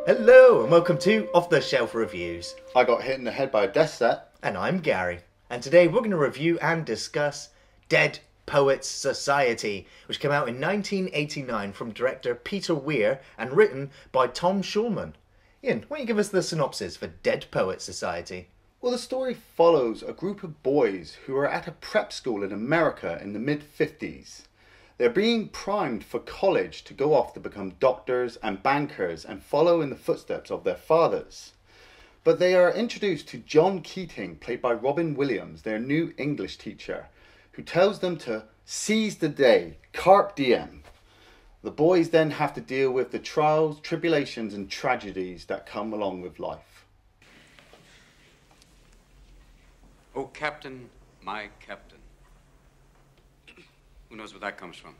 Hello and welcome to Off the Shelf Reviews. I got hit in the head by a desk set. And I'm Gary. And today we're going to review and discuss Dead Poets Society, which came out in 1989 from director Peter Weir and written by Tom Schulman. Iain, why don't you give us the synopsis for Dead Poets Society? Well, the story follows a group of boys who are at a prep school in America in the mid-50s. They're being primed for college to go off to become doctors and bankers and follow in the footsteps of their fathers. But they are introduced to John Keating, played by Robin Williams, their new English teacher, who tells them to seize the day, carpe diem. The boys then have to deal with the trials, tribulations and tragedies that come along with life. Oh, Captain, my Captain. Who knows where that comes from?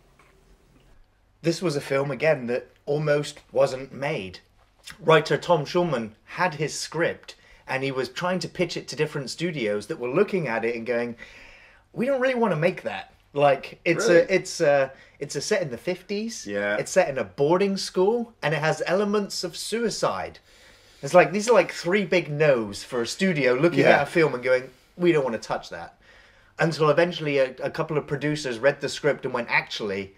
This was a film, again, that almost wasn't made. Writer Tom Schulman had his script and he was trying to pitch it to different studios that were looking at it and going, we don't really want to make that. Like, it's a set in the 50s. Yeah. It's set in a boarding school and it has elements of suicide. It's like, these are like three big no's for a studio looking at a film and going, we don't want to touch that. Until eventually a couple of producers read the script and went, actually,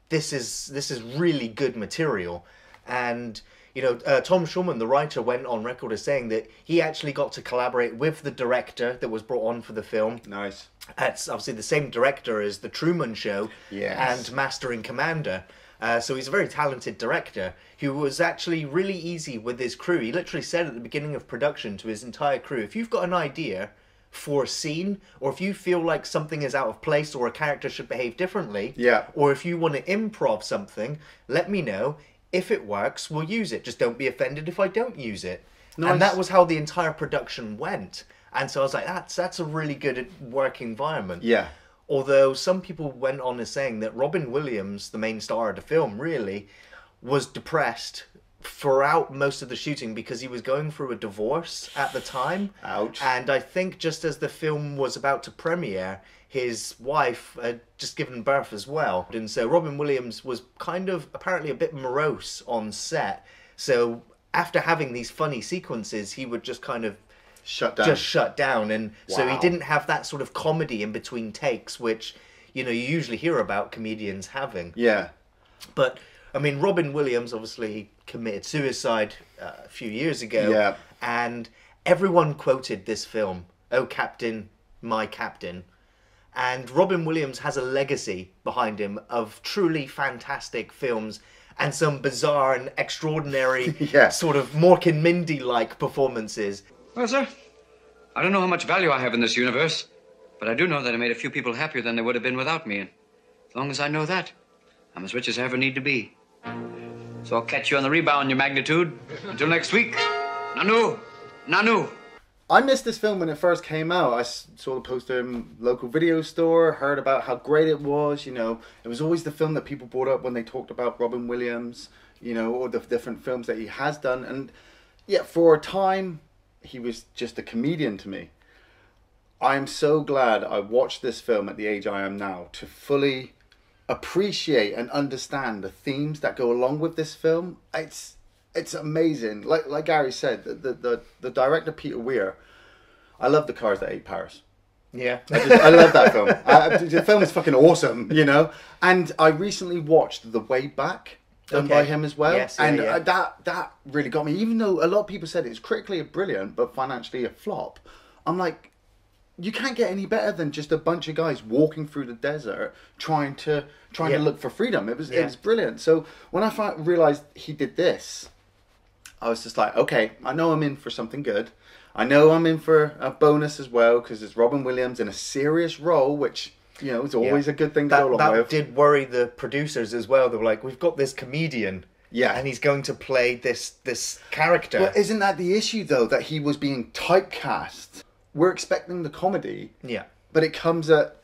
this is really good material. And, you know, Tom Schulman, the writer, went on record as saying that he actually got to collaborate with the director that was brought on for the film. Nice. It's obviously the same director as The Truman Show and Master and Commander. So he's a very talented director who was actually really easy with his crew. He literally said at the beginning of production to his entire crew, if you've got an idea for a scene, or if you feel like something is out of place or a character should behave differently, or if you want to improv something, let me know. If it works, we'll use it. Just don't be offended if I don't use it. Nice. And that was how the entire production went. And so I was like, that's a really good work environment. Yeah. Although some people went on as saying that Robin Williams, the main star of the film, really was depressed throughout most of the shooting because he was going through a divorce at the time. Ouch. And I think just as the film was about to premiere, his wife had just given birth as well. And so Robin Williams was kind of apparently a bit morose on set. So after having these funny sequences, he would just kind of shut down. And so he didn't have that sort of comedy in between takes, which, you know, you usually hear about comedians having. Yeah. But I mean, Robin Williams, obviously, he committed suicide a few years ago. Yeah. And everyone quoted this film, "Oh, Captain, my Captain." And Robin Williams has a legacy behind him of truly fantastic films and some bizarre and extraordinary sort of Mork and Mindy-like performances. Well, sir, I don't know how much value I have in this universe, but I do know that I made a few people happier than they would have been without me. And as long as I know that, I'm as rich as I ever need to be. So I'll catch you on the rebound, your magnitude. Until next week. Nanu! Nanu! I missed this film when it first came out. I saw the poster in local video store, heard about how great it was, you know. It was always the film that people brought up when they talked about Robin Williams, you know, or the different films that he has done. And yeah, for a time, he was just a comedian to me. I am so glad I watched this film at the age I am now to fully appreciate and understand the themes that go along with this film. It's amazing. Like Gary said, the director Peter Weir, I love The Cars That Ate Paris. Yeah. I love that film. The film is fucking awesome, you know. And I recently watched The Way Back, done by him as well. Yes, that really got me. Even though a lot of people said it's critically brilliant, but financially a flop. I'm like, you can't get any better than just a bunch of guys walking through the desert trying to look for freedom. It was brilliant. So when I realized he did this, I was just like, okay, I know I'm in for something good. I know I'm in for a bonus as well because it's Robin Williams in a serious role, which, you know, is always a good thing to go along with. That did worry the producers as well. They were like, we've got this comedian. Yeah. And he's going to play this character. But isn't that the issue, though, that he was being typecast? We're expecting the comedy. Yeah. But it comes at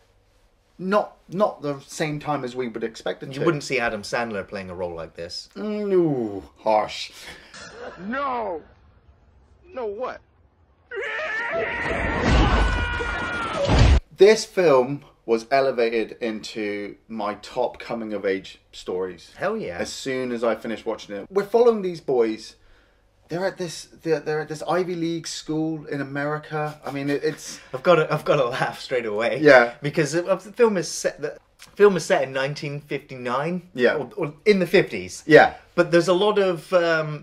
not the same time as we would expect it to. You wouldn't see Adam Sandler playing a role like this. No. Harsh. No. No what? This film was elevated into my top coming of age stories. Hell yeah. As soon as I finished watching it. We're following these boys they're at this Ivy League school in America. I mean, it's I've got to laugh straight away. Yeah. Because the film is set in 1959. Yeah. Or in the 50s. Yeah. But there's a lot of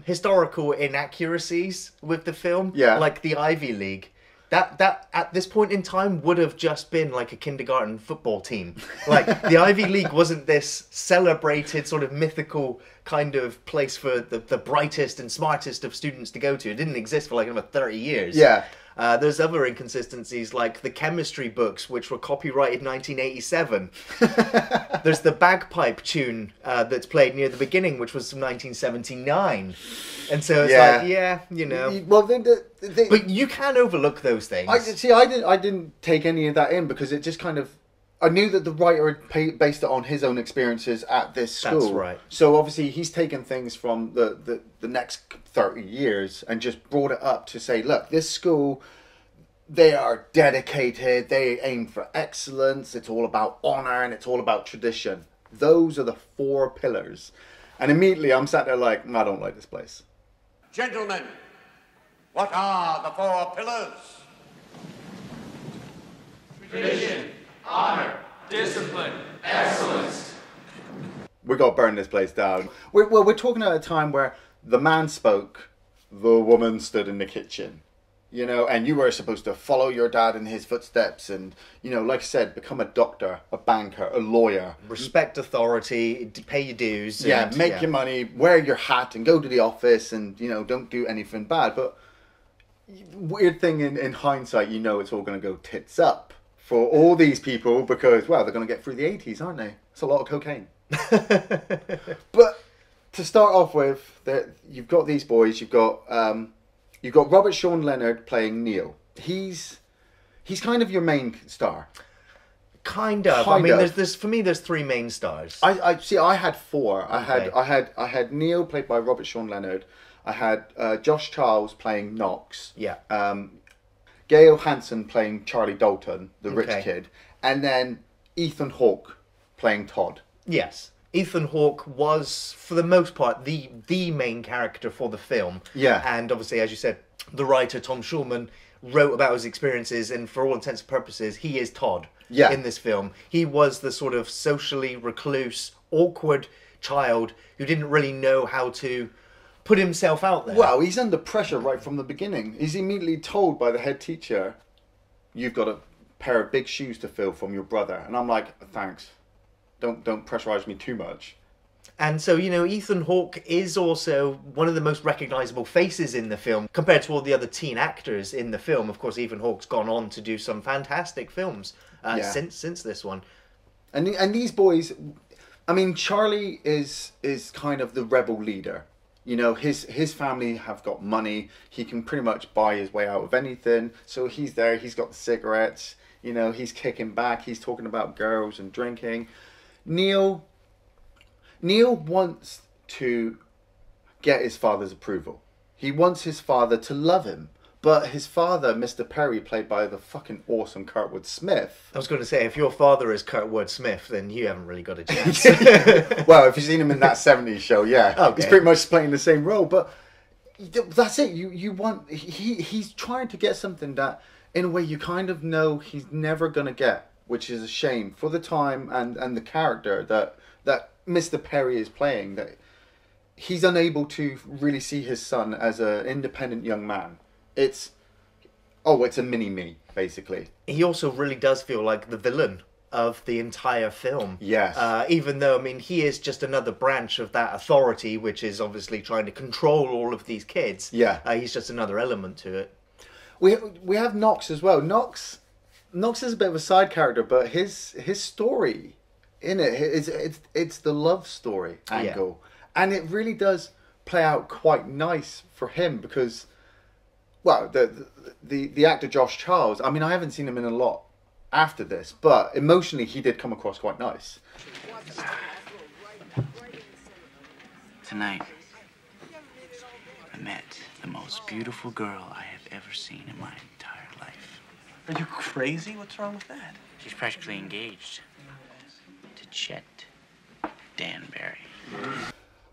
historical inaccuracies with the film. Yeah. Like the Ivy League. That at this point in time would have just been like a kindergarten football team. Like the Ivy League wasn't this celebrated sort of mythical kind of place for the brightest and smartest of students to go to. It didn't exist for like another 30 years. Yeah. There's other inconsistencies like the chemistry books, which were copyrighted 1987. There's the bagpipe tune that's played near the beginning, which was from 1979. And so it's like, yeah, you know. Well, But you can overlook those things. I didn't take any of that in because it just kind of. I knew that the writer had based it on his own experiences at this school. That's right. So obviously he's taken things from the next 30 years and just brought it up to say, look, this school, they are dedicated, they aim for excellence, it's all about honour and it's all about tradition. Those are the 4 pillars. And immediately I'm sat there like, I don't like this place. Gentlemen, what are the 4 pillars? Tradition, honor, discipline, excellence. We got to burn this place down. We're talking at a time where the man spoke, the woman stood in the kitchen. You know, and you were supposed to follow your dad in his footsteps and, you know, like I said, become a doctor, a banker, a lawyer. Respect authority, pay your dues. Yeah, make your money, wear your hat and go to the office and, you know, don't do anything bad. But weird thing in hindsight, you know it's all going to go tits up for all these people because, well, they're going to get through the 80s, aren't they? It's a lot of cocaine. But to start off with, you've got these boys, you've got Robert Sean Leonard playing Neil. He's kind of your main star. Kind of. I mean, there's for me, there's 3 main stars. I see. I had 4. Okay. I had Neil played by Robert Sean Leonard. I had Josh Charles playing Knox. Yeah. Gail Hansen playing Charlie Dalton, the rich kid, and then Ethan Hawke playing Todd. Yes. Ethan Hawke was, for the most part, the main character for the film. Yeah. And obviously, as you said, the writer, Tom Schulman, wrote about his experiences, and for all intents and purposes, he is Todd in this film. He was the sort of socially recluse, awkward child who didn't really know how to put himself out there. Well, he's under pressure right from the beginning. He's immediately told by the head teacher, you've got a pair of big shoes to fill from your brother. And I'm like, thanks. Don't pressurize me too much. And so, you know, Ethan Hawke is also one of the most recognisable faces in the film compared to all the other teen actors in the film. Of course, Ethan Hawke's gone on to do some fantastic films since this one. And these boys, I mean, Charlie is kind of the rebel leader. You know, his family have got money. He can pretty much buy his way out of anything. So he's there. He's got the cigarettes. You know, he's kicking back. He's talking about girls and drinking. Neil wants to get his father's approval. He wants his father to love him. But his father, Mr. Perry, played by the fucking awesome Kurtwood Smith. I was going to say, if your father is Kurtwood Smith, then you haven't really got a chance. Well, if you've seen him in that 70s show, yeah. Okay. He's pretty much playing the same role. But that's it. You want... He's trying to get something that, in a way, you kind of know he's never going to get, which is a shame for the time and the character that Mr. Perry is playing, that he's unable to really see his son as an independent young man. It's a mini-me, basically. He also really does feel like the villain of the entire film. Yes. Even though, I mean, he is just another branch of that authority, which is obviously trying to control all of these kids. Yeah. He's just another element to it. We have Knox as well. Knox is a bit of a side character, but his story in it it's the love story angle, and it really does play out quite nice for him because, well, the actor Josh Charles. I mean, I haven't seen him in a lot after this, but emotionally he did come across quite nice. Tonight, I met the most beautiful girl I have ever seen in my entire life. Are you crazy? What's wrong with that? She's practically engaged to Chet Danbury.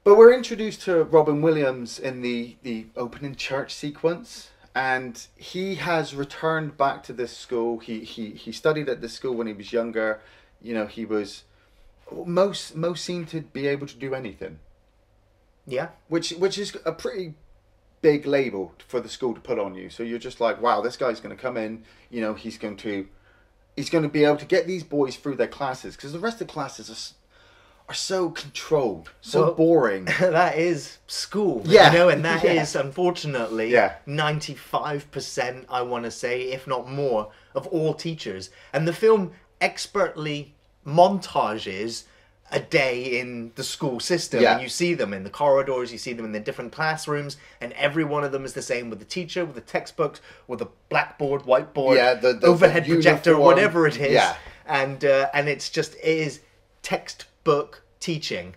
But we're introduced to Robin Williams in the opening church sequence, and he has returned back to this school. He studied at this school when he was younger. You know, he was most seemed to be able to do anything. Yeah. Which is a pretty big label for the school to put on you. So you're just like, wow, this guy's going to come in. You know, he's going to be able to get these boys through their classes, because the rest of the classes are so controlled, so boring. That is school, yeah. You know, and that is, unfortunately, 95%, I want to say, if not more, of all teachers. And the film expertly montages a day in the school system, and you see them in the corridors, you see them in the different classrooms, and every one of them is the same, with the teacher, with the textbooks, with the blackboard, whiteboard, the overhead projector, uniform, whatever it is, and it is textbook teaching.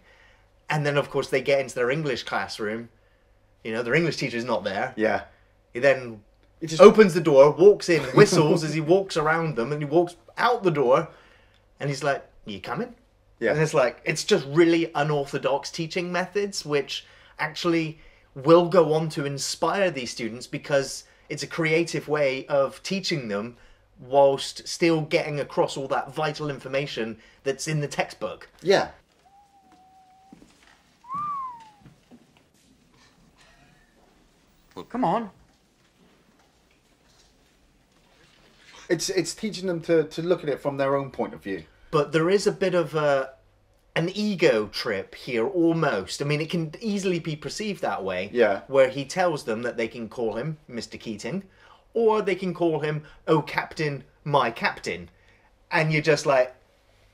And then of course they get into their English classroom, you know, their English teacher's not there. He then just opens the door, walks in, whistles as he walks around them, and he walks out the door, and he's like, "You coming?" And it's like, it's just really unorthodox teaching methods, which actually will go on to inspire these students, because it's a creative way of teaching them whilst still getting across all that vital information that's in the textbook. Yeah. Well, come on. It's teaching them to look at it from their own point of view. But there is a bit of an ego trip here, almost. I mean, it can easily be perceived that way. Yeah. Where he tells them that they can call him Mr. Keating, or they can call him, "Oh, Captain, my Captain." And you're just like,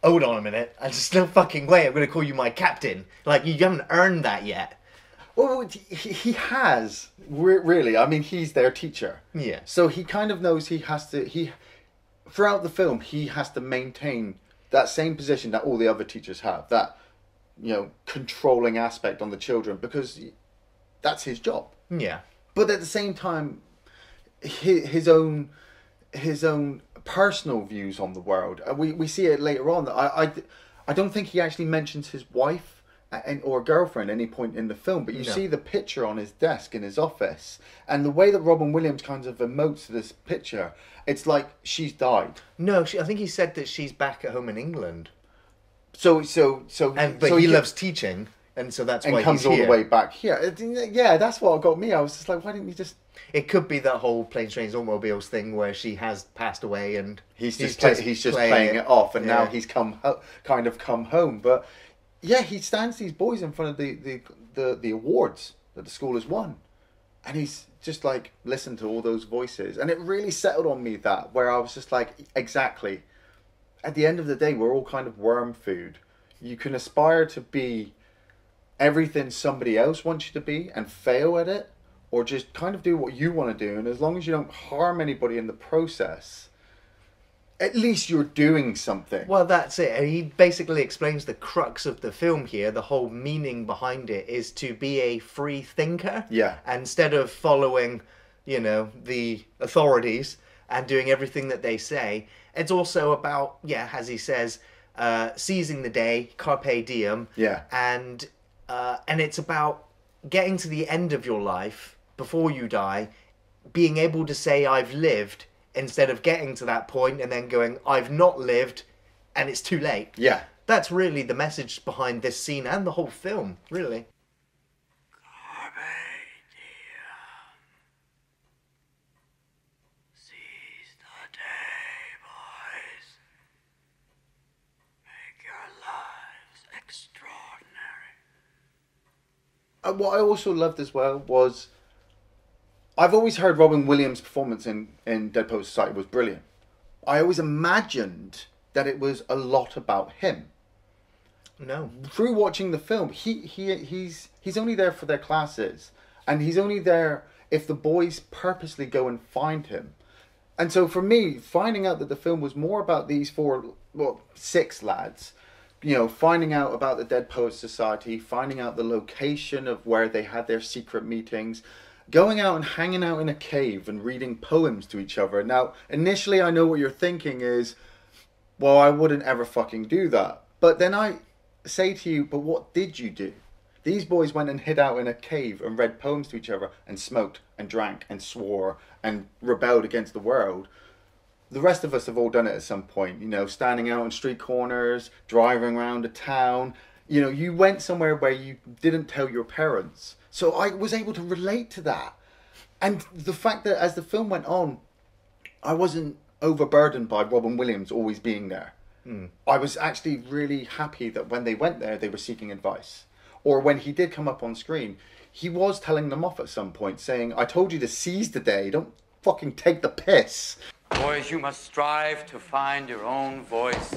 hold on a minute. There's no fucking way I'm going to call you my Captain. Like, you haven't earned that yet. Well, he has, really. I mean, he's their teacher. Yeah. So he kind of knows throughout the film, he has to maintain that same position that all the other teachers have, that, you know, controlling aspect on the children, because that's his job. Yeah. But at the same time, his own personal views on the world. We see it later on. I don't think he actually mentions his wife or girlfriend at any point in the film, but you see the picture on his desk in his office, and the way that Robin Williams kind of emotes to this picture, it's like she's died. No, I think he said that she's back at home in England. But he loves teaching, and so that's why he's here. And comes all the way back here. Yeah, that's what got me. I was just like, why didn't you just... It could be that whole Planes, Trains, Automobiles thing where she has passed away and he's just playing it off, and now he's come home. But yeah, he stands these boys in front of the awards that the school has won, and he's just like, listen to all those voices, and it really settled on me that, where I was just like, exactly. At the end of the day, we're all kind of worm food. You can aspire to be everything somebody else wants you to be and fail at it, or just kind of do what you want to do, and as long as you don't harm anybody in the process, at least you're doing something. Well, that's it. He basically explains the crux of the film here. The whole meaning behind it is to be a free thinker. Yeah. Instead of following, you know, the authorities and doing everything that they say. It's also about, as he says, seizing the day, carpe diem. Yeah. And it's about getting to the end of your life before you die, being able to say, I've lived, instead of getting to that point and then going, I've not lived, and it's too late. Yeah. That's really the message behind this scene and the whole film, really. Carpe diem. Seize the day, boys. Make your lives extraordinary. What I also loved as well was, I've always heard Robin Williams' performance in Dead Poets Society was brilliant. I always imagined that it was a lot about him. No. Through watching the film, he's only there for their classes, and he's only there if the boys purposely go and find him. And so for me, finding out that the film was more about these six lads, you know, finding out about the Dead Poets Society, finding out the location of where they had their secret meetings, going out and hanging out in a cave and reading poems to each other. Now, initially I know what you're thinking is, well, I wouldn't ever fucking do that. But then I say to you, but what did you do? These boys went and hid out in a cave and read poems to each other and smoked and drank and swore and rebelled against the world. The rest of us have all done it at some point, you know, standing out on street corners, driving around a town. You know, you went somewhere where you didn't tell your parents. So I was able to relate to that. And the fact that as the film went on, I wasn't overburdened by Robin Williams always being there. I was actually really happy that when they went there, they were seeking advice. Or when he did come up on screen, he was telling them off at some point, saying, I told you to seize the day, don't fucking take the piss. Boys, you must strive to find your own voice.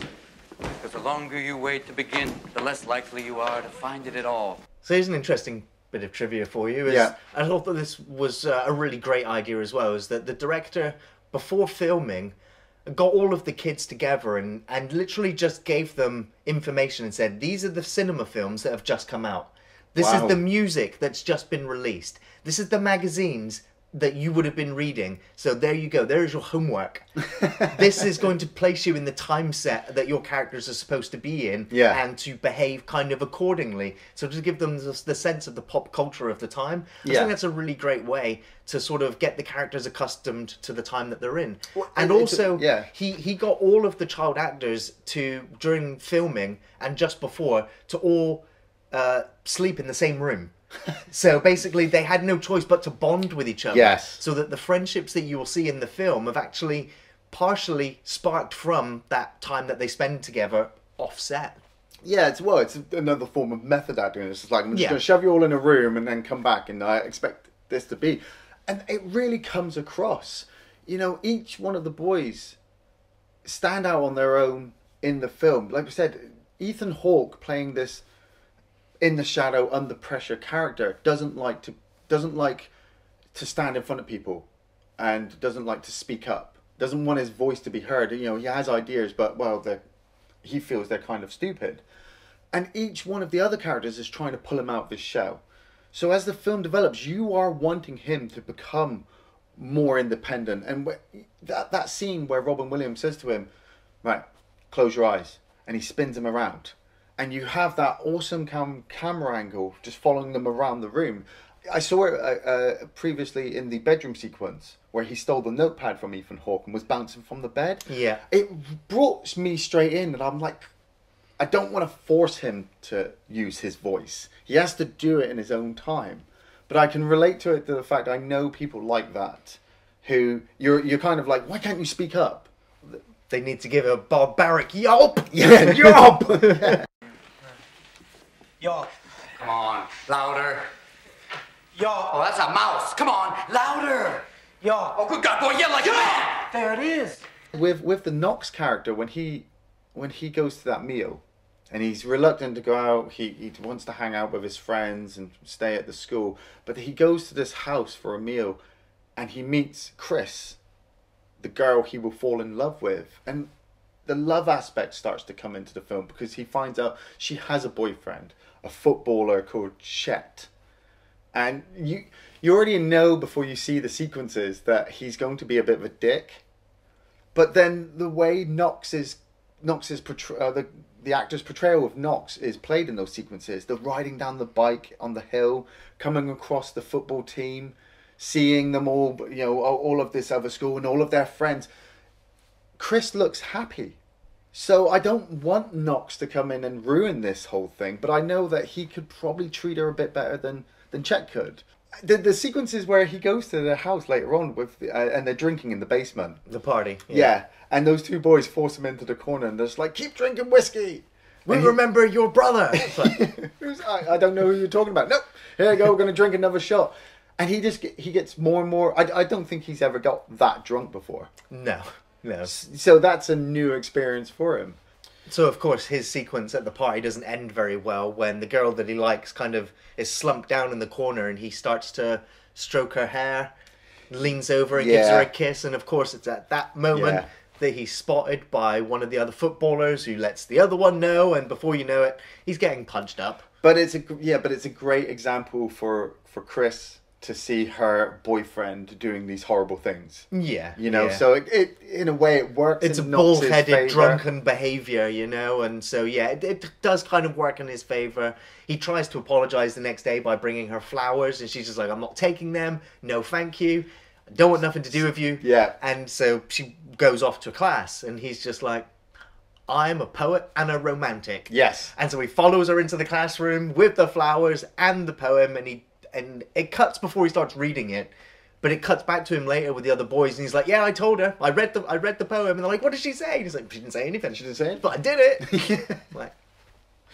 Because the longer you wait to begin, the less likely you are to find it at all. So here's an interesting bit of trivia for you. I thought that this was a really great idea as well, is that the director, before filming, got all of the kids together and literally just gave them information and said, these are the cinema films that have just come out. This is the music that's just been released. This is the magazines that you would have been reading. So there you go. There is your homework. This is going to place you in the time set that your characters are supposed to be in, and to behave kind of accordingly. So to give them the sense of the pop culture of the time. I think that's a really great way to sort of get the characters accustomed to the time that they're in. Well, and also, he got all of the child actors to, during filming and just before, to all sleep in the same room. So basically they had no choice but to bond with each other. Yes. So that the friendships that you will see in the film have actually partially sparked from that time that they spend together off set. Yeah, it's another form of method acting. It's just like, I'm just going to shove you all in a room and then come back, and I expect this to be. And it really comes across. You know, each one of the boys stand out on their own in the film. Like I said, Ethan Hawke playing this in the shadow, under pressure character doesn't like to stand in front of people, and doesn't like to speak up. Doesn't want his voice to be heard. You know, he has ideas, but he feels they're kind of stupid. And each one of the other characters is trying to pull him out of his shell. So as the film develops, you are wanting him to become more independent. And that scene where Robin Williams says to him, right, close your eyes, and he spins him around. And you have that awesome camera angle just following them around the room. I saw it previously in the bedroom sequence where he stole the notepad from Ethan Hawke and was bouncing from the bed. Yeah. It brought me straight in, and I'm like, I don't want to force him to use his voice. He has to do it in his own time. But I can relate to the fact I know people like that, who you're kind of like, why can't you speak up? They need to give a barbaric yelp. Yeah, yelp. Yeah. Yo. Come on, louder. Yo. Oh, that's a mouse. Come on, louder. Yo. Oh, good God, boy, yell like a man. There it is. With the Knox character, when he goes to that meal, and he's reluctant to go out, he wants to hang out with his friends and stay at the school, but he goes to this house for a meal, and he meets Chris, the girl he will fall in love with, and the love aspect starts to come into the film because he finds out she has a boyfriend, a footballer called Chet. And you already know before you see the sequences that he's going to be a bit of a dick. But then the way the actor's portrayal of Knox is played in those sequences, the riding down the bike on the hill, coming across the football team, seeing them all, you know, all of this other school and all of their friends. Chris looks happy. So I don't want Knox to come in and ruin this whole thing, but I know that he could probably treat her a bit better than Chet could. The sequences where he goes to their house later on with and they're drinking in the basement. The party. Yeah. And those two boys force him into the corner and they're just like, keep drinking whiskey. We remember your brother. I don't know who you're talking about. Nope. Here you go. We're going to drink another shot. And he gets more and more. I don't think he's ever got that drunk before. No. So that's a new experience for him. So of course his sequence at the party doesn't end very well when the girl that he likes kind of is slumped down in the corner and he starts to stroke her hair, leans over and gives her a kiss, and of course it's at that moment that he's spotted by one of the other footballers who lets the other one know, and before you know it, he's getting punched up. But it's a great example for Chris to see her boyfriend doing these horrible things. Yeah. You know, so it in a way it works. It's a in Knox's bullheaded, favour. drunken behaviour, you know, and so yeah, it does kind of work in his favour. He tries to apologise the next day by bringing her flowers, and she's just like, I'm not taking them, no thank you, I don't want nothing to do with you. Yeah. And so she goes off to class, and he's just like, I'm a poet and a romantic. Yes. And so he follows her into the classroom with the flowers and the poem, and it cuts before he starts reading it, but it cuts back to him later with the other boys, and he's like, "Yeah, I told her. I read the poem," and they're like, "What did she say?" And he's like, "She didn't say anything. She didn't say anything. But I did it." Like,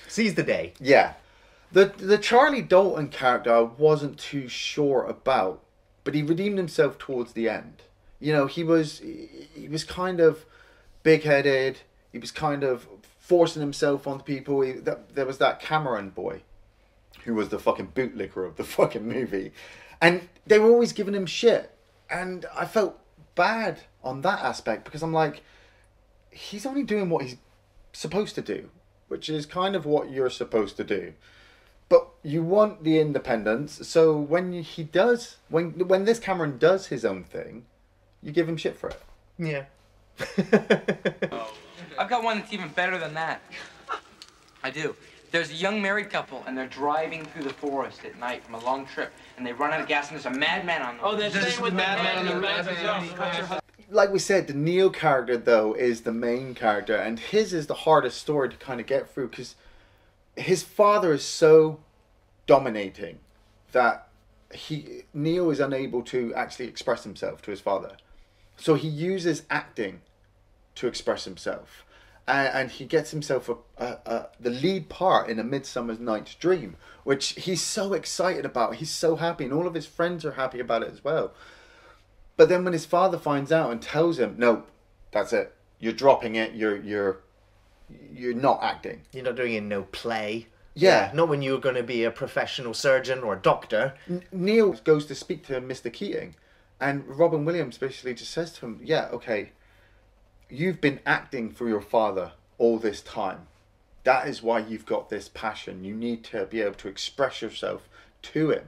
seize the day. Yeah. The Charlie Dalton character I wasn't too sure about, but he redeemed himself towards the end. You know, he was kind of big-headed. He was kind of forcing himself onto people. There was that Cameron boy, who was the fucking bootlicker of the fucking movie. And they were always giving him shit. And I felt bad on that aspect, because I'm like, he's only doing what he's supposed to do, which is kind of what you're supposed to do. But you want the independence, so when he does, when this Cameron does his own thing, you give him shit for it. Yeah. I've got one that's even better than that. I do. There's a young married couple, and they're driving through the forest at night from a long trip, and they run out of gas, and there's a madman on them. Oh, they're staying with madman on the road. Like we said, the Neil character, though, is the main character, and his is the hardest story to kind of get through, because his father is so dominating that Neil is unable to actually express himself to his father. So he uses acting to express himself. And he gets himself the lead part in A Midsummer Night's Dream, which he's so excited about. He's so happy, and all of his friends are happy about it as well. But then when his father finds out and tells him, no, that's it, you're dropping it, you're not acting. You're not doing it in no play. Yeah. Not when you're going to be a professional surgeon or a doctor. Neil goes to speak to Mr. Keating, and Robin Williams basically just says to him, yeah, okay, you've been acting for your father all this time. That is why you've got this passion. You need to be able to express yourself to him.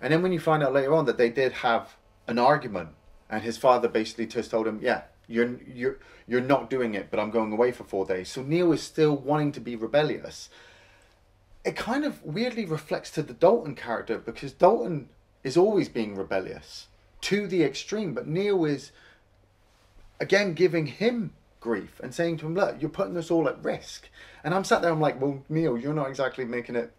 And then when you find out later on that they did have an argument, and his father basically just told him, yeah, you're not doing it, but I'm going away for 4 days. So Neil is still wanting to be rebellious. It kind of weirdly reflects to the Dalton character, because Dalton is always being rebellious to the extreme, but Neil is again giving him grief and saying to him, look, you're putting us all at risk. And I'm sat there, I'm like, well, Neil, you're not exactly making it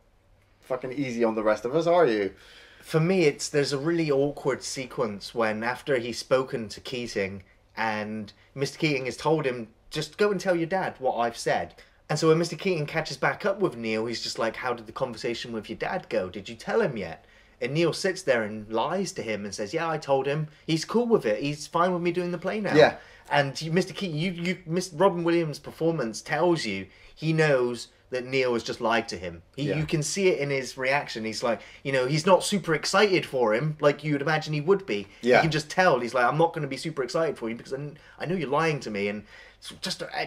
fucking easy on the rest of us, are you? For me, there's a really awkward sequence when, after he's spoken to Keating and Mr. Keating has told him, just go and tell your dad what I've said. And so when Mr. Keating catches back up with Neil, he's just like, how did the conversation with your dad go? Did you tell him yet? And Neil sits there and lies to him and says, yeah, I told him. He's cool with it. He's fine with me doing the play now. Yeah. And Mr. Keating, Robin Williams' performance tells you he knows that Neil has just lied to him. You can see it in his reaction. He's like, he's not super excited for him like you'd imagine he would be. Yeah. You can just tell. He's like, I'm not going to be super excited for you because I know you're lying to me. And it's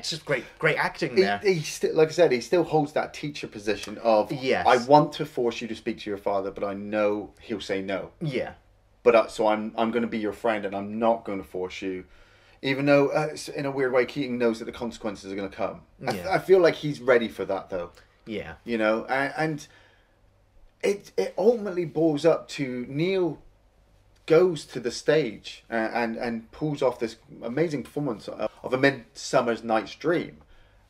just great acting there. He still, like I said, he still holds that teacher position of, yes, I want to force you to speak to your father, but I know he'll say no. Yeah. But so I'm going to be your friend, and I'm not going to force you. Even though, in a weird way, Keating knows that the consequences are going to come. Yeah. I feel like he's ready for that, though. Yeah. And it ultimately boils up to Neil goes to the stage and pulls off this amazing performance of A Midsummer Night's Dream.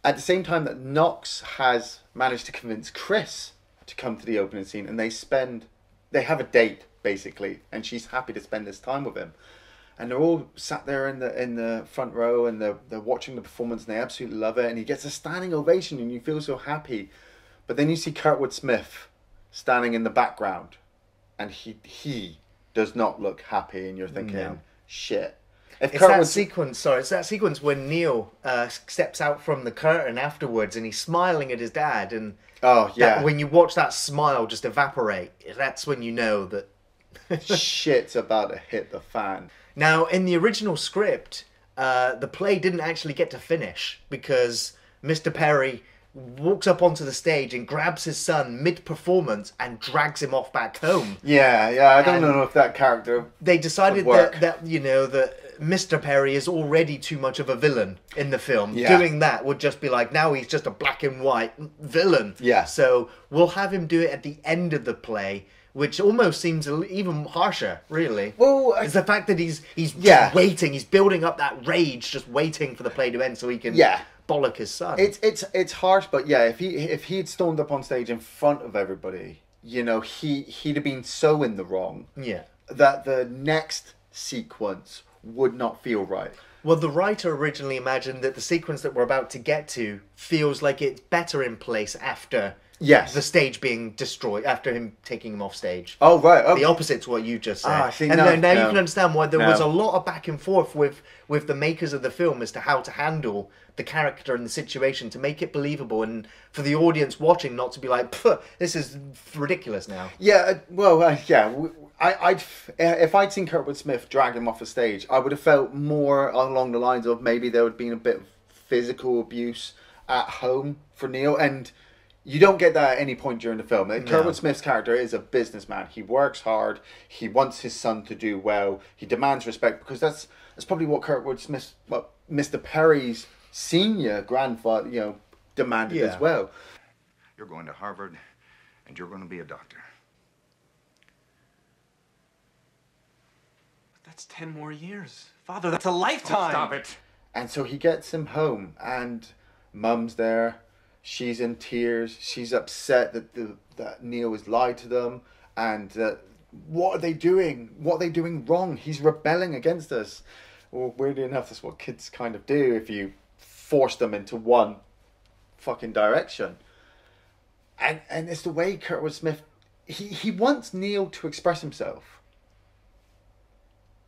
At the same time that Knox has managed to convince Chris to come to the opening scene, and they have a date, basically, and she's happy to spend this time with him. And they're all sat there in the front row, and they're watching the performance, and they absolutely love it. And he gets a standing ovation, and you feel so happy. But then you see Kurtwood Smith standing in the background, and he does not look happy, and you're thinking, shit. It's that sequence when Neil steps out from the curtain afterwards, and he's smiling at his dad, and when you watch that smile just evaporate, that's when you know that shit's about to hit the fan. Now, in the original script, the play didn't actually get to finish because Mr. Perry walks up onto the stage and grabs his son mid-performance and drags him off back home. Yeah, I don't know if that character They decided that Mr. Perry is already too much of a villain in the film. Yeah. Doing that would just be like, now he's just a black and white villain. Yeah. So we'll have him do it at the end of the play, which almost seems even harsher, really. Well, it's the fact that he's Yeah. waiting, he's building up that rage, just waiting for the play to end so he can bollock his son. It's harsh, but yeah, if he had stormed up on stage in front of everybody, he'd have been so in the wrong. Yeah. That the next sequence would not feel right. Well, the writer originally imagined that the sequence that we're about to get to feels like it's better in place after the stage being destroyed, after him taking him off stage. Oh, right. Okay. The opposite to what you just said. See, and now now you can understand why there was a lot of back and forth with the makers of the film as to how to handle the character and the situation to make it believable and for the audience watching not to be like, this is ridiculous now. Yeah, if I'd seen Kurtwood Smith drag him off the stage, I would have felt more along the lines of maybe there would have been a bit of physical abuse at home for Neil, and you don't get that at any point during the film. Kurtwood Smith's character is a businessman. He works hard. He wants his son to do well. He demands respect because that's probably what Mr. Perry's senior grandfather, demanded as well. You're going to Harvard, and you're going to be a doctor. That's 10 more years. Father, that's a lifetime. Oh, stop it. And so he gets him home, and Mum's there. She's in tears. She's upset that Neil has lied to them, and what are they doing? What are they doing wrong? He's rebelling against us. Well, weirdly enough, that's what kids kind of do if you force them into one fucking direction. And it's the way Kurtwood Smith, he wants Neil to express himself.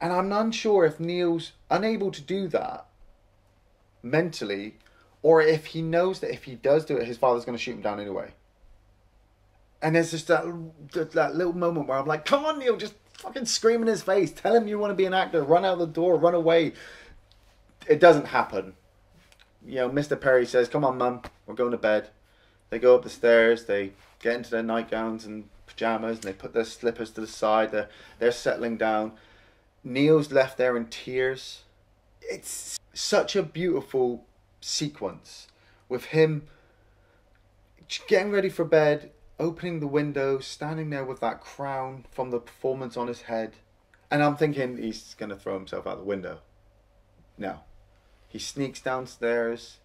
And I'm unsure if Neil's unable to do that mentally, or if he knows that if he does do it, his father's going to shoot him down anyway. And there's just that little moment where I'm like, come on, Neil, just fucking scream in his face. Tell him you want to be an actor. Run out the door. Run away. It doesn't happen. Mr. Perry says, come on, Mum, we're going to bed. They go up the stairs. They get into their nightgowns and pajamas, and they put their slippers to the side. They're settling down. Neil's left there in tears. It's such a beautiful sequence with him getting ready for bed, opening the window, standing there with that crown from the performance on his head. And I'm thinking he's going to throw himself out the window. No. He sneaks downstairs,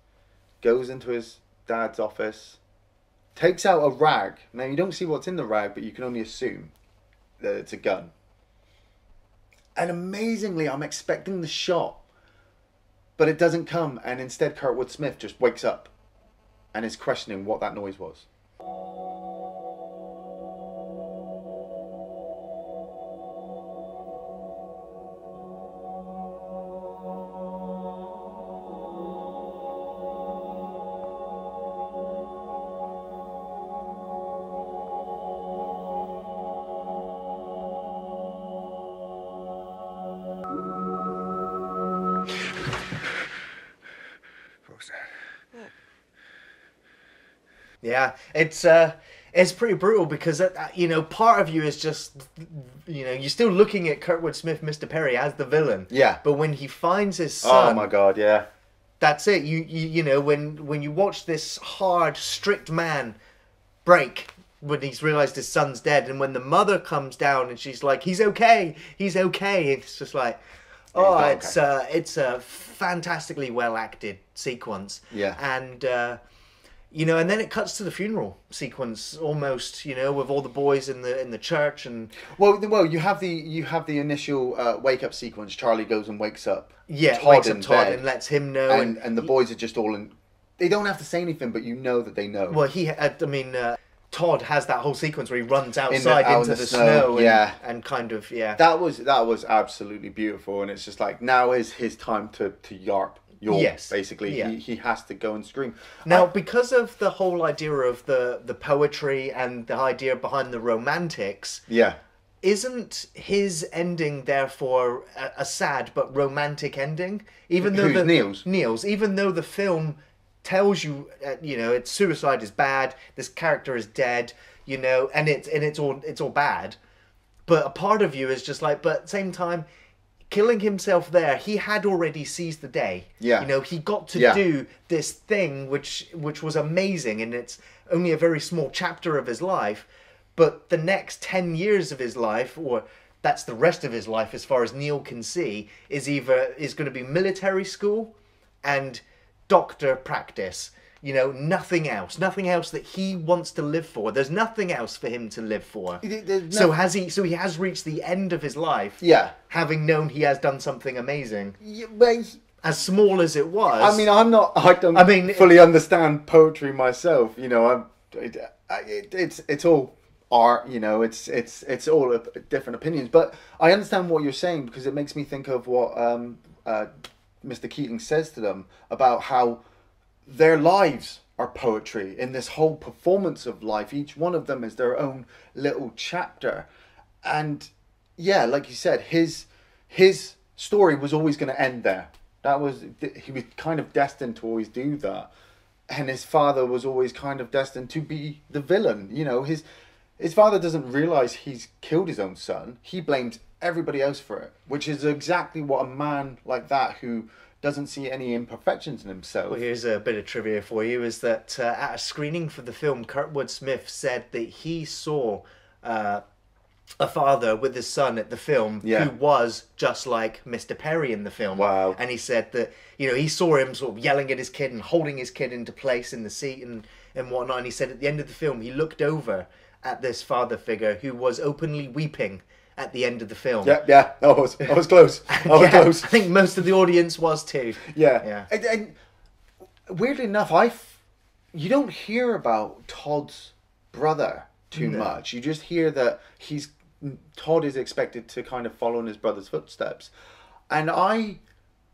goes into his dad's office, takes out a rag. Now, you don't see what's in the rag, but you can only assume that it's a gun. And amazingly, I'm expecting the shot, but it doesn't come. And instead, Kurtwood Smith just wakes up and is questioning what that noise was. Yeah, it's pretty brutal because part of you is just you're still looking at Kurtwood Smith, Mr. Perry as the villain. Yeah. But when he finds his son, oh my god, yeah. That's it. When you watch this hard, strict man break when he's realized his son's dead, and when the mother comes down and she's like, "He's okay, he's okay," it's just like, it's a fantastically well acted sequence. Yeah. And and then it cuts to the funeral sequence almost, with all the boys in the church and well, you have the initial wake up sequence. Charlie goes and wakes up. Yeah, Todd wakes up Todd and lets him know, and the boys are just all in. They don't have to say anything, but you know that they know. Well, Todd has that whole sequence where he runs outside into the snow and kind of That was absolutely beautiful, and it's just like now is his time to yarp. Yes, basically, he has to go and scream. Now, because of the whole idea of the poetry and the idea behind the romantics, isn't his ending therefore a sad but romantic ending? Even though Neil's, even though the film tells you, it's suicide is bad. This character is dead, and it's all bad. But a part of you is just like, but at the same time, killing himself there, he had already seized the day. Yeah. He got to do this thing which was amazing, and it's only a very small chapter of his life. But the next 10 years of his life, or that's the rest of his life as far as Neil can see, is going to be military school and doctor practice. Nothing else that he wants to live for. There's nothing else for him to live for. So he has reached the end of his life. Yeah. Having known he has done something amazing. Yeah, well, as small as it was. I mean, I don't fully understand poetry myself. It's all art, it's all different opinions. But I understand what you're saying, because it makes me think of what Mr. Keating says to them about how their lives are poetry in this whole performance of life. Each one of them is their own little chapter. And yeah, like you said, his story was always going to end there. He was kind of destined to always do that. And his father was always kind of destined to be the villain. His father doesn't realize he's killed his own son. He blames everybody else for it, which is exactly what a man like that, who doesn't see any imperfections in himself. Well, here's a bit of trivia for you, is that at a screening for the film, Kurtwood Smith said that he saw a father with his son at the film who was just like Mr. Perry in the film. Wow. And he said that, he saw him sort of yelling at his kid and holding his kid into place in the seat and whatnot. And he said at the end of the film, he looked over at this father figure who was openly weeping at the end of the film. Yeah. I was close. Close. I think most of the audience was too. Yeah. And weirdly enough, you don't hear about Todd's brother too much. You just hear that Todd is expected to kind of follow in his brother's footsteps. And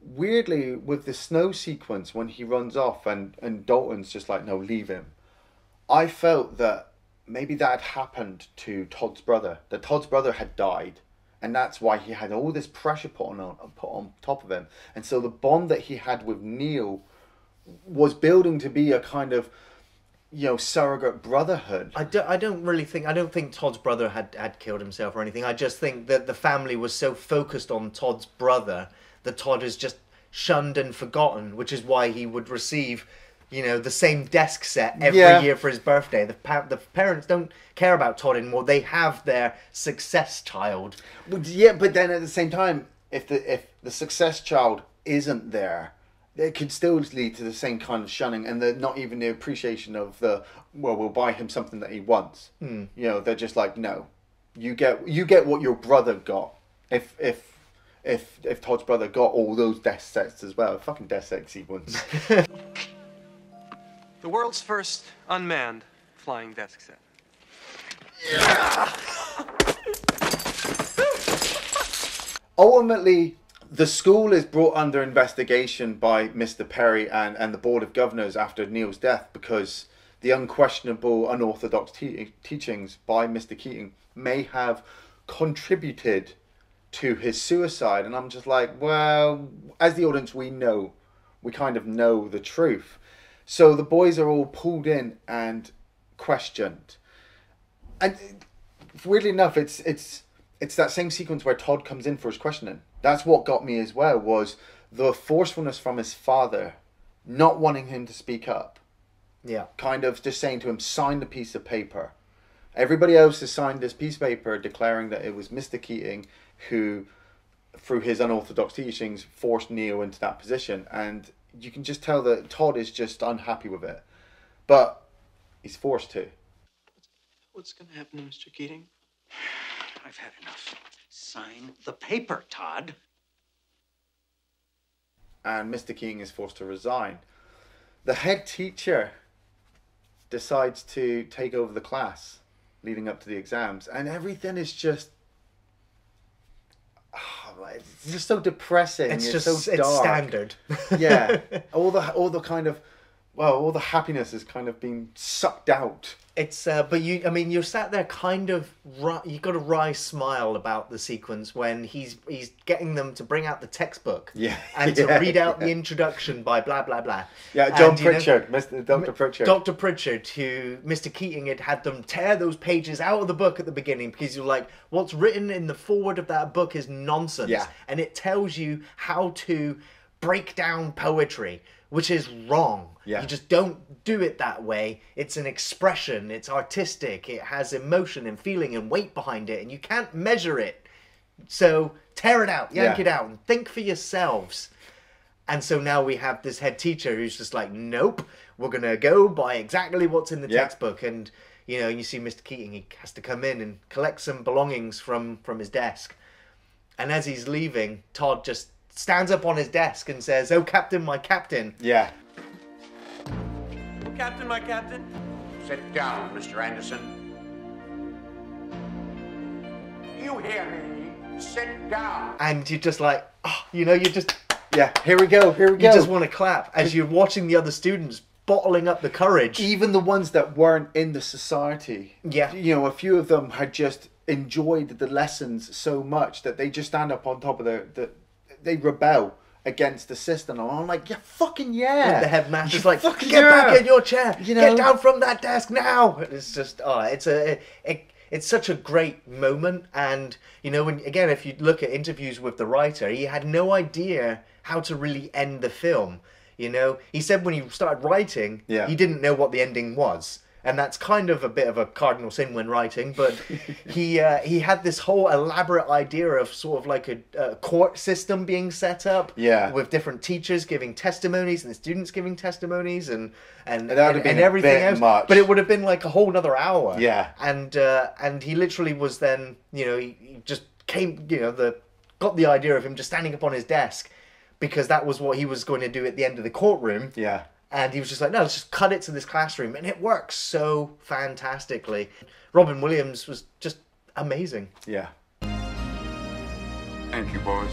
weirdly, with the snow sequence when he runs off and Dalton's just like, no, leave him, I felt that maybe that had happened to Todd's brother. That Todd's brother had died, and that's why he had all this pressure put on top of him. And so the bond that he had with Neil was building to be a kind of, surrogate brotherhood. I don't think Todd's brother had killed himself or anything. I just think that the family was so focused on Todd's brother that Todd is just shunned and forgotten, which is why he would receive the same desk set every year for his birthday. The parents don't care about Todd anymore. They have their success child. Yeah, but then at the same time, if the success child isn't there, it could still lead to the same kind of shunning, and not even the appreciation of we'll buy him something that he wants. They're just like, no, you get what your brother got. If Todd's brother got all those desk sets as well, fucking desk set sequence. The world's first unmanned flying desk set. Ultimately, the school is brought under investigation by Mr. Perry and the Board of Governors after Neil's death, because the unquestionable unorthodox teachings by Mr. Keating may have contributed to his suicide. And I'm just like, well, as the audience, we kind of know the truth. So the boys are all pulled in and questioned. And weirdly enough, it's that same sequence where Todd comes in for his questioning. That's what got me as well, was the forcefulness from his father, not wanting him to speak up. Yeah. Kind of just saying to him, sign the piece of paper. Everybody else has signed this piece of paper declaring that it was Mr. Keating who, through his unorthodox teachings, forced Neil into that position. And you can just tell that Todd is just unhappy with it. But he's forced to. What's going to happen to Mr. Keating? I've had enough. Sign the paper, Todd. And Mr. Keating is forced to resign. The head teacher decides to take over the class leading up to the exams. And everything is just... it's just so depressing. It's so dark. It's standard. Yeah. All the kind of well, all the happiness has kind of been sucked out. It's but you're sat there kind of you got a wry smile about the sequence when he's getting them to bring out the textbook, and to read out the introduction by blah blah blah. Yeah, John Pritchard, Dr. Pritchard. Dr. Pritchard, who Mr. Keating had them tear those pages out of the book at the beginning because you're like, what's written in the foreword of that book is nonsense, and it tells you how to break down poetry, which is wrong. You just don't do it that way. It's an expression, it's artistic, it has emotion and feeling and weight behind it, and you can't measure it. So tear it out, yank it out, and think for yourselves. And so now we have this head teacher who's just like, nope, we're going to go by exactly what's in the textbook. And, you see Mr. Keating, he has to come in and collect some belongings from his desk. And as he's leaving, Todd just stands up on his desk and says, "Oh, Captain, my Captain." Yeah. Captain, my Captain. Sit down, Mr. Anderson. You hear me? Sit down. And you're just like, oh, you're just... Yeah, here we go. You just want to clap as you're watching the other students bottling up the courage. Even the ones that weren't in the society. Yeah. A few of them had just enjoyed the lessons so much that they just stand up on top of they rebel against the system. And I'm like, fucking yeah. And the headmaster's like, get back in your chair. Get down from that desk now. It's just, it's such a great moment. And, if you look at interviews with the writer, he had no idea how to really end the film. He said when he started writing, he didn't know what the ending was. And that's kind of a bit of a cardinal sin when writing, but he had this whole elaborate idea of sort of like a court system being set up, with different teachers giving testimonies and the students giving testimonies and everything else. Much. But it would have been like a whole nother hour. Yeah, and he literally was then he just came got the idea of him just standing up on his desk because that was what he was going to do at the end of the courtroom. Yeah. And he was just like, no, let's just cut it to this classroom. And it works so fantastically. Robin Williams was just amazing. Yeah. Thank you, boys.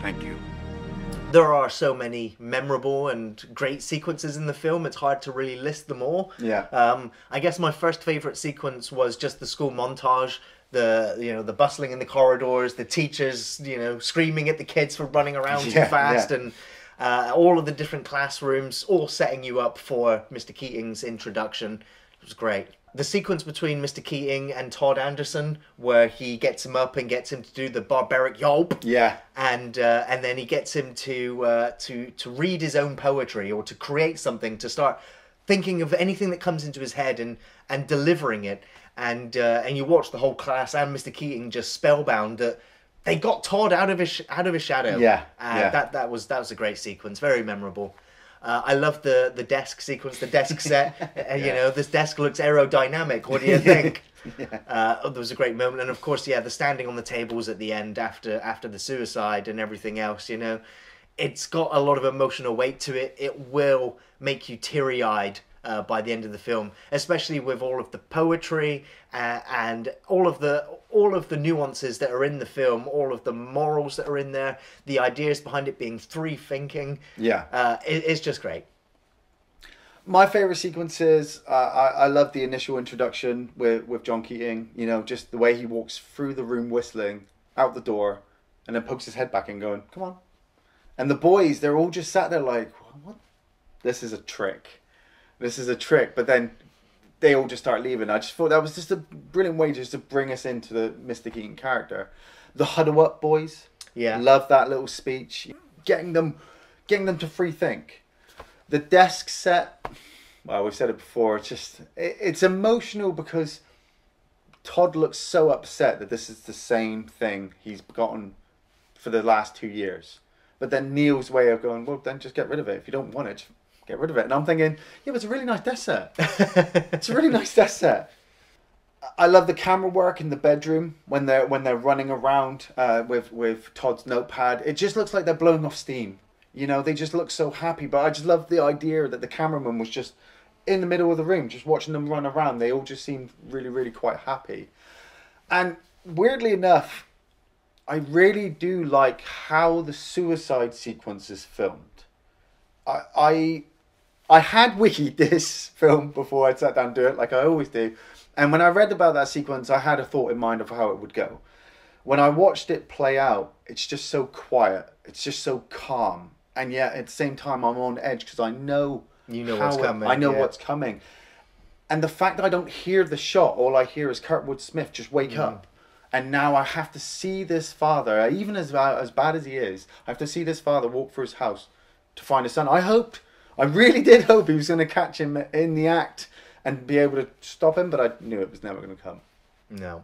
Thank you. There are so many memorable and great sequences in the film. It's hard to really list them all. Yeah. I guess my first favourite sequence was just the school montage. The bustling in the corridors, the teachers, screaming at the kids for running around too fast, and all of the different classrooms, all setting you up for Mr. Keating's introduction. It was great. The sequence between Mr. Keating and Todd Anderson, where he gets him up and gets him to do the barbaric yelp, and then he gets him to read his own poetry or to create something, to start thinking of anything that comes into his head and delivering it. And you watch the whole class and Mr. Keating just spellbound that they got Todd out of his shadow. That was a great sequence, very memorable. I love the desk sequence, the desk set. This desk looks aerodynamic. What do you think? There was a great moment, and of course, the standing on the tables at the end after the suicide and everything else. It's got a lot of emotional weight to it. It will make you teary-eyed by the end of the film, especially with all of the poetry and all of the nuances that are in the film, all of the morals that are in there, the ideas behind it being free thinking. It's just great. My favourite sequences, I love the initial introduction with John Keating. Just the way he walks through the room whistling, out the door, and then pokes his head back and going, "Come on." And the boys, they're all just sat there like, "What? This is a trick. This is a trick." But then they all just start leaving. I just thought that was just a brilliant way just to bring us into the Mr. Keating character. The huddle up boys. Love that little speech. Getting them to free think. The desk set, well, we've said it before, it's emotional because Todd looks so upset that this is the same thing he's gotten for the last 2 years. But then Neil's way of going, well, then just get rid of it. If you don't want it, just get rid of it. And I'm thinking, yeah, but it's a really nice desk set. It's a really nice desk set. I love the camera work in the bedroom when they're running around with Todd's notepad. It just looks like they're blowing off steam. They just look so happy. But I just love the idea that the cameraman was just in the middle of the room, just watching them run around. They all just seemed really, really quite happy. And weirdly enough, I really do like how the suicide sequence is filmed. I had wikied this film before I sat down to do it, like I always do. And when I read about that sequence, I had a thought in mind of how it would go. When I watched it play out, it's just so quiet. It's just so calm. And yet, at the same time, I'm on edge because I know... what's coming. I know what's coming. And the fact that I don't hear the shot, all I hear is Kurtwood Smith just wake up. And now I have to see this father, even as bad as he is, I have to see this father walk through his house to find his son. I really did hope he was going to catch him in the act and be able to stop him, but I knew it was never going to come. No.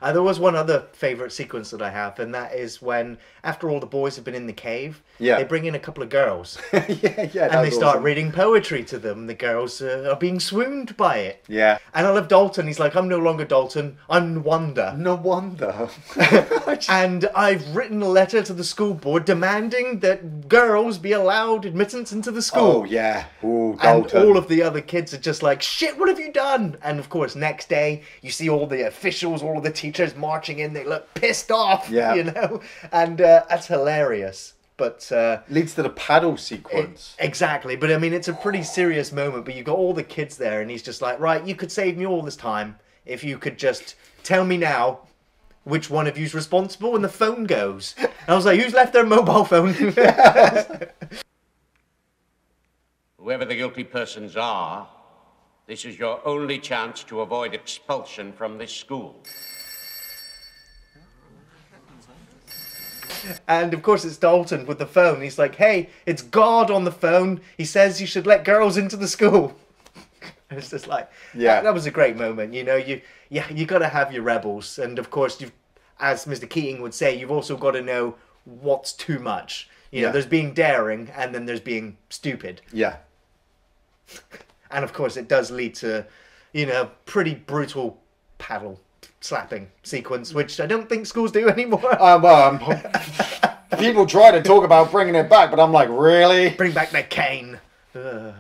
There was one other favourite sequence that I have, and that is when, after all the boys have been in the cave, they bring in a couple of girls. And they start reading poetry to them. The girls are being swooned by it. Yeah. And I love Dalton. He's like, I'm no longer Dalton. I'm Nwanda. Nwanda. And I've written a letter to the school board demanding that girls be allowed admittance into the school. Oh, yeah. Ooh, Dalton. And all of the other kids are just like, shit, what have you done? And of course, next day, you see all the officials, all of the teachers marching in. They look pissed off, you know? And that's hilarious. But leads to the paddle sequence. Exactly. But I mean, it's a pretty serious moment. But you've got all the kids there, and he's just like, right, you could save me all this time if you could just tell me now which one of you's responsible. And the phone goes. And I was like, who's left their mobile phone? Whoever the guilty persons are, this is your only chance to avoid expulsion from this school. And of course it's Dalton with the phone. He's like, hey, it's God on the phone. He says you should let girls into the school. It's just like, that was a great moment. You know, you got to have your rebels. And of course, as Mr. Keating would say, you've also got to know what's too much. You know, there's being daring and then there's being stupid. Yeah. And of course it does lead to, you know, pretty brutal paddle slapping sequence, which I don't think schools do anymore. People try to talk about bringing it back, but I'm like, really? Bring back the cane. 2.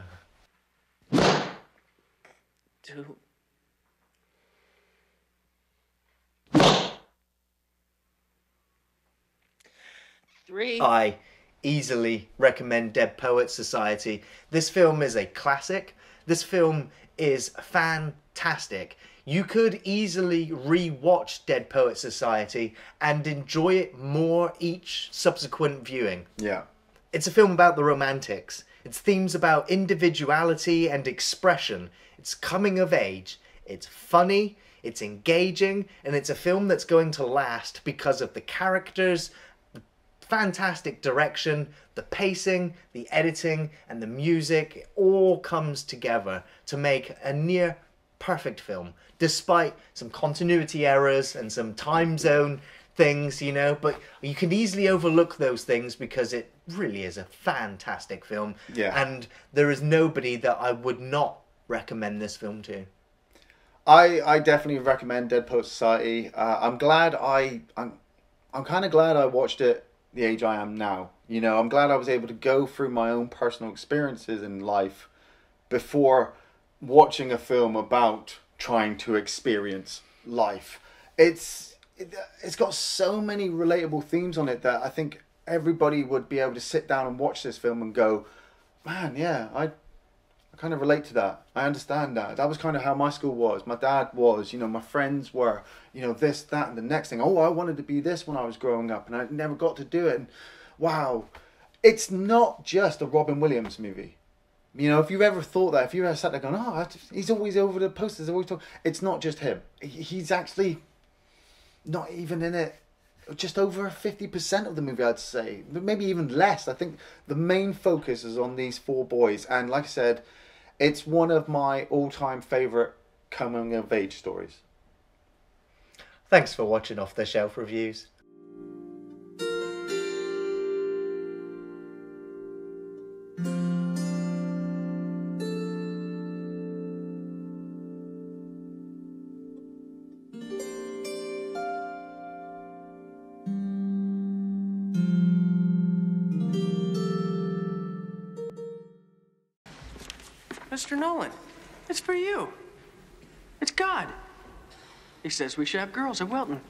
I easily recommend Dead Poets Society. This film is a classic. This film is fantastic. You could easily re-watch Dead Poets Society and enjoy it more each subsequent viewing. Yeah. It's a film about the romantics. It's themes about individuality and expression. It's coming of age. It's funny, it's engaging, and it's a film that's going to last because of the characters, the fantastic direction, the pacing, the editing, and the music. It all comes together to make a near perfect film, despite some continuity errors and some time zone things, you know, but you can easily overlook those things because it really is a fantastic film. Yeah. And there is nobody that I would not recommend this film to. I definitely recommend Dead Poets Society. I'm kind of glad I watched it the age I am now. You know, I'm glad I was able to go through my own personal experiences in life before watching a film about trying to experience life. It's got so many relatable themes on it that I think everybody would be able to sit down and watch this film and go, man, yeah, I kind of relate to that. I understand that. That was kind of how my school was. My dad was, you know, my friends were, you know, this, that, and the next thing. Oh, I wanted to be this when I was growing up and I never got to do it. And wow, it's not just a Robin Williams movie. You know, if you've ever thought that, if you ever sat there going, oh, he's always over the posters, always talking. It's not just him. He's actually not even in it. Just over 50% of the movie, I'd say. Maybe even less. I think the main focus is on these 4 boys. And like I said, it's one of my all-time favourite coming-of-age stories. Thanks for watching Off the Shelf Reviews. Mr. Nolan, it's for you. It's God. He says we should have girls at Welton.